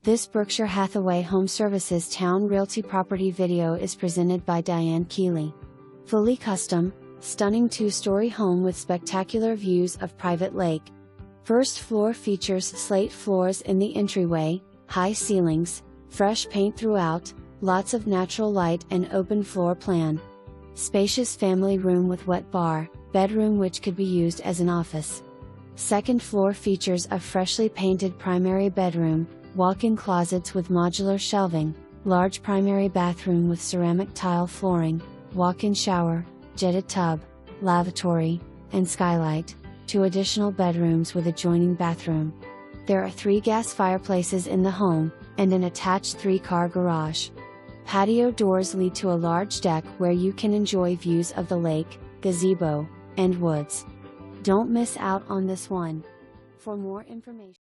This Berkshire Hathaway HomeServices Towne Realty property video is presented by Diane Keeley. Fully custom, stunning two-story home with spectacular views of private lake. First floor features slate floors in the entryway, high ceilings, fresh paint throughout, lots of natural light and open floor plan. Spacious family room with wet bar, bedroom which could be used as an office. Second floor features a freshly painted primary bedroom, walk-in closets with modular shelving, large primary bathroom with ceramic tile flooring, walk-in shower, jetted tub, lavatory, and skylight, 2 additional bedrooms with adjoining bathroom. There are 3 gas fireplaces in the home, and an attached 3-car garage. Patio doors lead to a large deck where you can enjoy views of the lake, gazebo, and woods. Don't miss out on this one. For more information